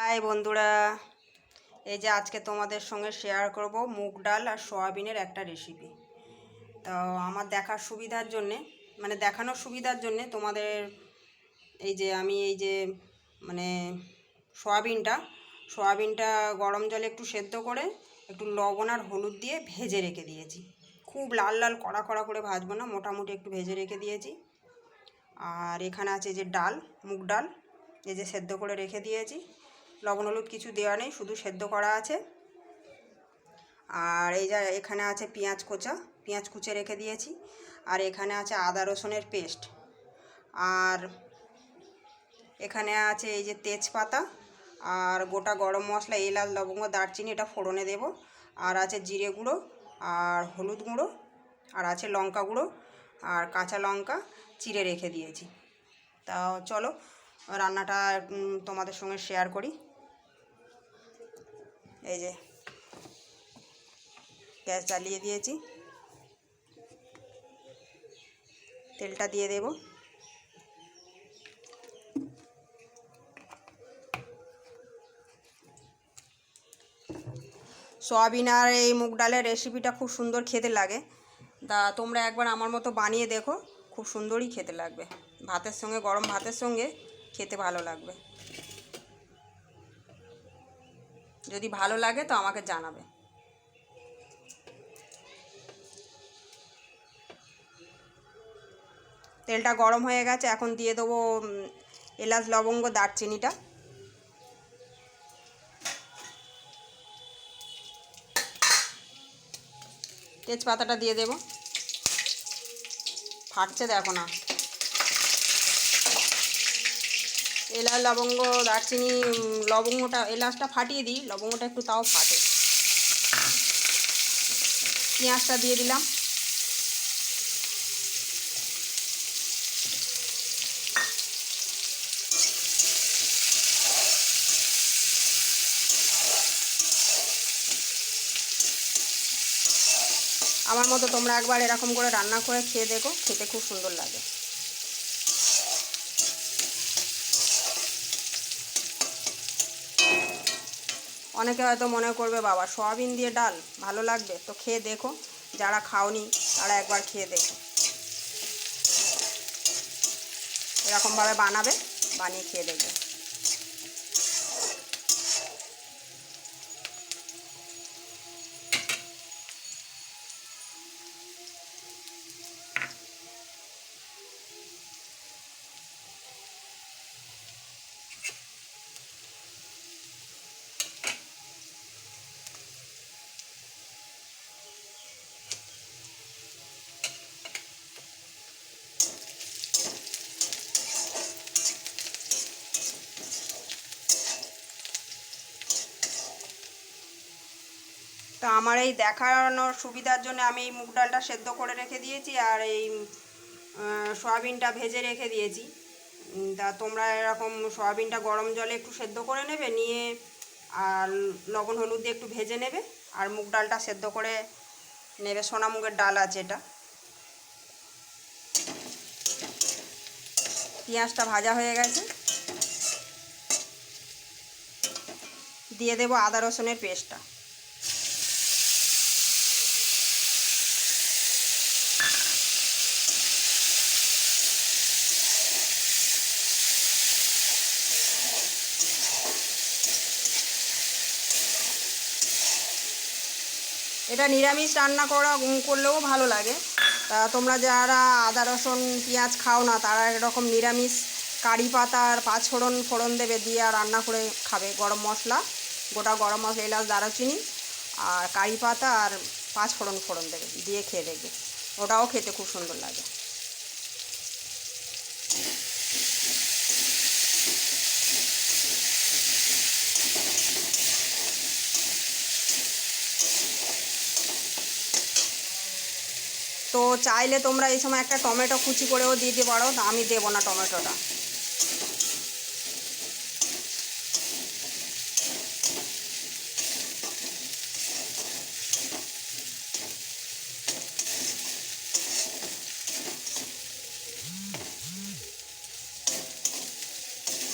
High বন্ধুরা, এই যে আজকে তোমাদের সঙ্গে শেয়ার করব মুগ ডাল আর সয়াবিনের একটা রেসিপি। তো আমার দেখার সুবিধার জন্যে, মানে দেখানোর সুবিধার জন্যে তোমাদের আমি মানে সয়াবিনটা সয়াবিনটা গরম জলে একটু সেদ্ধ করে একটু লবণ আর হলুদ দিয়ে ভেজে রেখে দিয়েছি। খুব লাল লাল কড়া কড়া করে ভাজবো না, মোটামুটি একটু ভেজে রেখে দিয়েছি। আর এখানে আছে যে ডাল, মুগ ডাল, এই যে সেদ্ধ করে রেখে দিয়েছি। লবণ হলুদ কিছু দেওয়া নেই, শুধু সেদ্ধ করা আছে। আর এখানে আছে পেঁয়াজ কুচে রেখে দিয়েছি। আর এখানে আছে আদা রসুনের পেস্ট। আর এখানে আছে এই যে তেজপাতা আর গোটা গরম মশলা, এলাচ লবঙ্গ দারচিনি, এটা ফোড়নে দেব। আর আছে জিরে গুঁড়ো আর হলুদ গুঁড়ো, আর আছে লঙ্কা গুঁড়ো আর কাঁচা লঙ্কা চিড়ে রেখে দিয়েছি। তা চলো রান্নাটা তোমাদের সঙ্গে শেয়ার করি। এই যে গ্যাস জ্বালিয়ে দিয়েছি, তেলটা দিয়ে দেব। সয়াবিন আর এই মুগ ডালের রেসিপিটা খুব সুন্দর খেতে লাগে। তা তোমরা একবার আমার মতো বানিয়ে দেখো, খুব সুন্দরই খেতে লাগবে। ভাতের সঙ্গে, গরম ভাতের সঙ্গে খেতে ভালো লাগবে। যদি ভালো লাগে তো আমাকে জানাবে। তেলটা গরম হয়ে গেছে, এখন দিয়ে দেবো এলাচ লবঙ্গ দারচিনিটা। তেজপাতাটা দিয়ে দেব, ফাটছে দেখো না। এলাচ লবঙ্গ দারচিনি, এলাচটা ফাটিয়ে দিই, লবঙ্গটা একটু তাও ফাটে। পেঁয়াজটা দিয়ে দিলাম। আমার মতো তোমরা একবার এরকম করে রান্না করে খেয়ে দেখো, খেতে খুব সুন্দর লাগে। অনেকে হয়তো মনে করবে বাবা সয়াবিন দিয়ে ডাল ভালো লাগবে, তো খেয়ে দেখো। যারা খাওনি তারা একবার খেয়ে দেখো, এরকমভাবে বানাবে, বানিয়ে খেয়ে দেখবে। তো আমার এই দেখানোর সুবিধার জন্য আমি এই মুগ ডালটা সেদ্ধ করে রেখে দিয়েছি, আর এই সয়াবিনটা ভেজে রেখে দিয়েছি। তা তোমরা এরকম সয়াবিনটা গরম জলে একটু সেদ্ধ করে নেবে, নিয়ে আর লবণ হলুদ দিয়ে একটু ভেজে নেবে। আর মুগ ডালটা সেদ্ধ করে নেবে, সোনা মুগের ডাল আছে এটা। পেঁয়াজটা ভাজা হয়ে গেছে, দিয়ে দেবো আদা রসুনের পেস্টটা। এটা নিরামিষ রান্না করলেও ভালো লাগে। তা তোমরা যারা আদা রসুন পেঁয়াজ খাও না, তারা এরকম নিরামিষ কারি পাতা আর ফোড়ন দেবে, দিয়ে আর রান্না করে খাবে। গরম মশলা, গোটা গরম মশলা, এলাচ দারুচিনি আর কারি পাতা আর ফোড়ন দেবে, দিয়ে খেয়ে দেখবে, ওটাও খেতে খুব সুন্দর লাগে। তো চাইলে তোমরা এই সময় একটা টমেটো কুচি করেও দিতে পারো, আমি দেবো না টমেটোটা।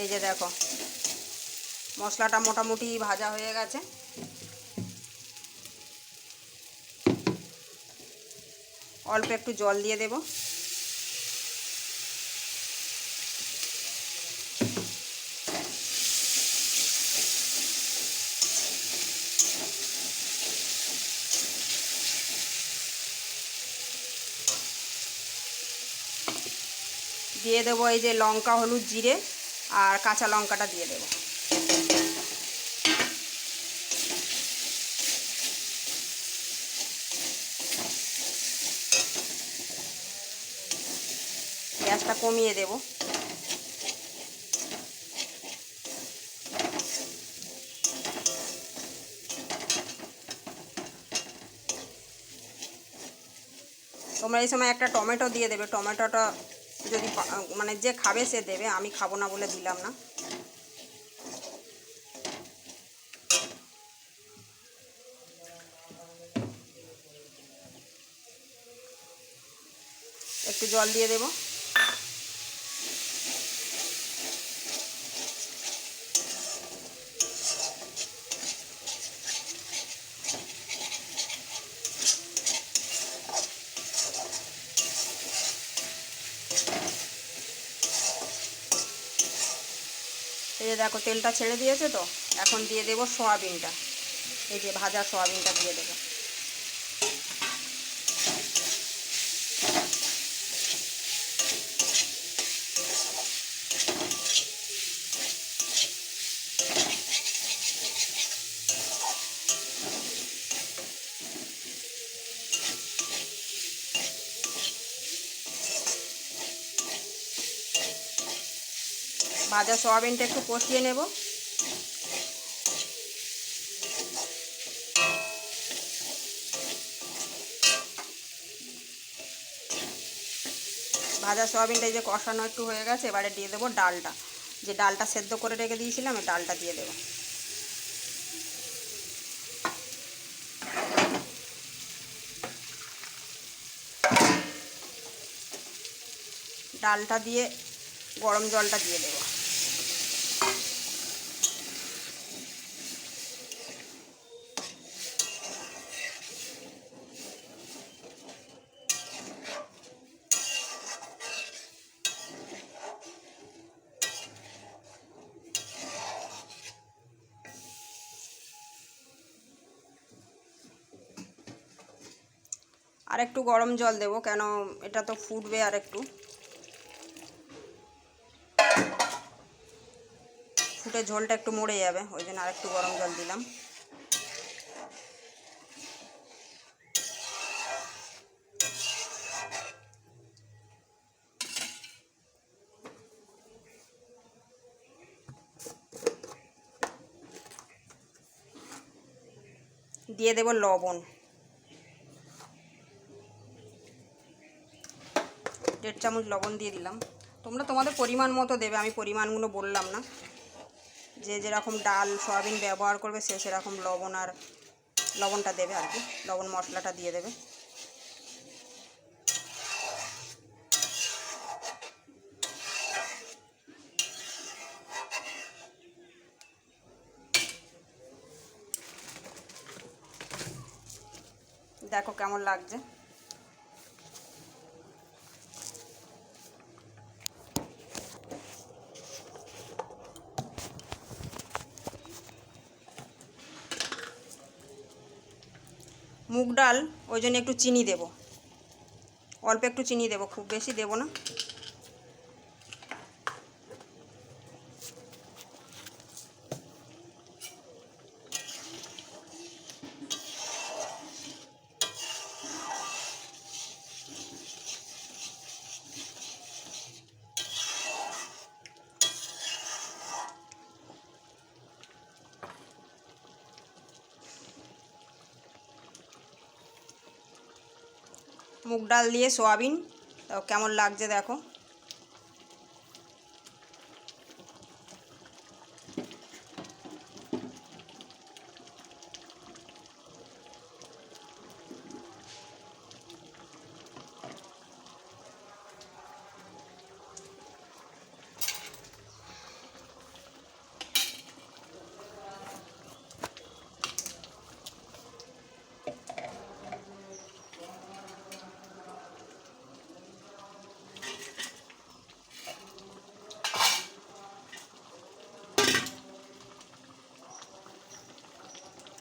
এই যে দেখো মশলাটা মোটামুটি ভাজা হয়ে গেছে। অল্প একটু জল দিয়ে দেব। দিয়ে দেবো এই যে লঙ্কা, হলুদ, জিরে আর কাঁচা লঙ্কাটা দিয়ে দেবো। গ্যাসটা কমিয়ে দেব। তোমরা এই সময় একটা টমেটো দিয়ে দেবে। টমেটোটা যদি মানে যে খাবে সে দেবে, আমি খাবো না বলে দিলাম না। একটু জল দিয়ে দেব। এই যে দেখো তেলটা ছেড়ে দিয়েছে তো, এখন দিয়ে দেব সয়াবিনটা। এই যে ভাজা সয়াবিনটা দিয়ে দেবো। ভাজা সয়াবিনটা একটু কষিয়ে নেব। ভাজা সয়াবিনটা এই যে কষানো একটু হয়ে গেছে, এবারে দিয়ে দেবো ডালটা। যে ডালটা সেদ্ধ করে রেখে দিয়েছিলাম, এই ডালটা দিয়ে দেবো। ডালটা দিয়ে গরম জলটা দিয়ে দেবো। আর একটু গরম জল দেবো, কেন এটা তো ফুটবে আর একটু। ফুটে ঝোলটা একটু মরে যাবে, ওই জন্য আর একটু গরম জল দিলাম। দিয়ে দেব লবণ। 1.5 চামচ লবণ দিয়ে দিলাম। তোমরা তোমাদের পরিমাণ মতো দেবে, আমি পরিমাণগুলো বললাম না। যে যেরকম ডাল সয়াবিন ব্যবহার করবে সে সেরকম লবণটা দেবে আর কি, লবণ মশলাটা দিয়ে দেবে। দেখো কেমন লাগছে। মুগ ডাল ওই জন্য একটু চিনি দেব, অল্প একটু চিনি দেব, খুব বেশি দেব না। মুগ ডাল দিয়ে সয়াবিন, তো কেমন লাগছে দেখো।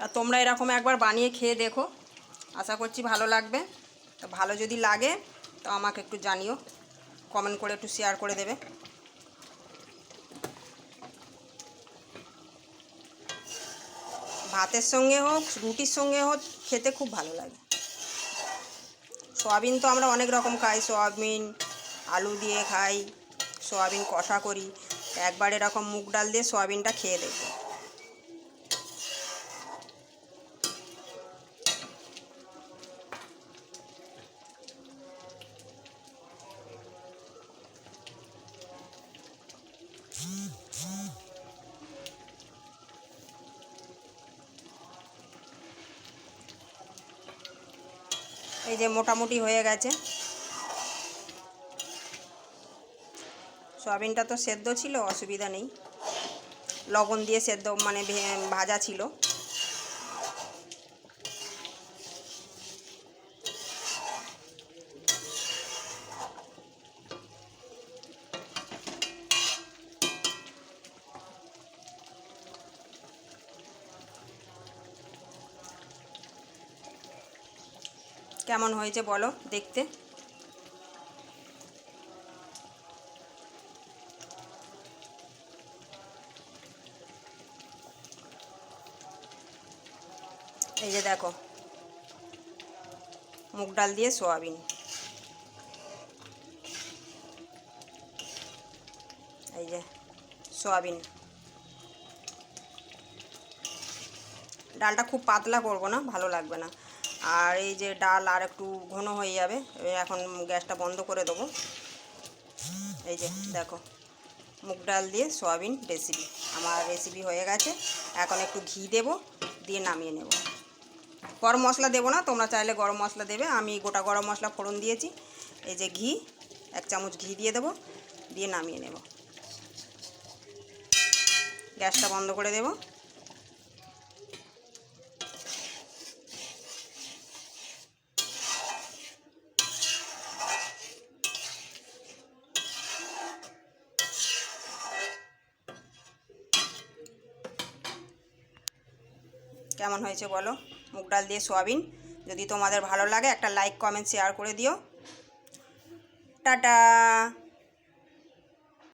আর তোমরা এরকম একবার বানিয়ে খেয়ে দেখো, আশা করছি ভালো লাগবে। তো ভালো যদি লাগে তো আমাকে একটু জানিও, কমেন্ট করে একটু শেয়ার করে দেবে। ভাতের সঙ্গে হোক, রুটির সঙ্গে হোক, খেতে খুব ভালো লাগে। সয়াবিন তো আমরা অনেক রকম খাই, সয়াবিন আলু দিয়ে খাই, সয়াবিন কষা করি। একবার এরকম মুগ ডাল দিয়ে সয়াবিনটা খেয়ে দেখবে। এই যে মোটামুটি হয়ে গেছে। সয়াবিনটা তো সেদ্ধ ছিল, অসুবিধা নেই, লবণ দিয়ে সেদ্ধ মানে ভাজা ছিল। কেমন হয়েছে বলো দেখতে। এই যে দেখো, মুগ ডাল দিয়ে সয়াবিন। এই যে সয়াবিন, ডালটা খুব পাতলা করব না, ভালো লাগবে না। আর এই যে ডাল আর একটু ঘন হয়ে যাবে। এখন গ্যাসটা বন্ধ করে দেবো। এই যে দেখো, মুগ ডাল দিয়ে সয়াবিন রেসিপি আমার রেসিপি হয়ে গেছে। এখন একটু ঘি দেব, দিয়ে নামিয়ে নেব। গরম মশলা দেবো না, তোমরা চাইলে গরম মশলা দেবে, আমি গোটা গরম মশলা ফোড়ন দিয়েছি। এই যে ঘি, 1 চামচ ঘি দিয়ে দেবো, দিয়ে নামিয়ে নেব। গ্যাসটা বন্ধ করে দেব। কেমন হয়েছে বলো মুগ ডাল দিয়ে সয়াবিন। যদি তোমাদের ভালো লাগে একটা লাইক কমেন্ট শেয়ার করে দিও। টাটা।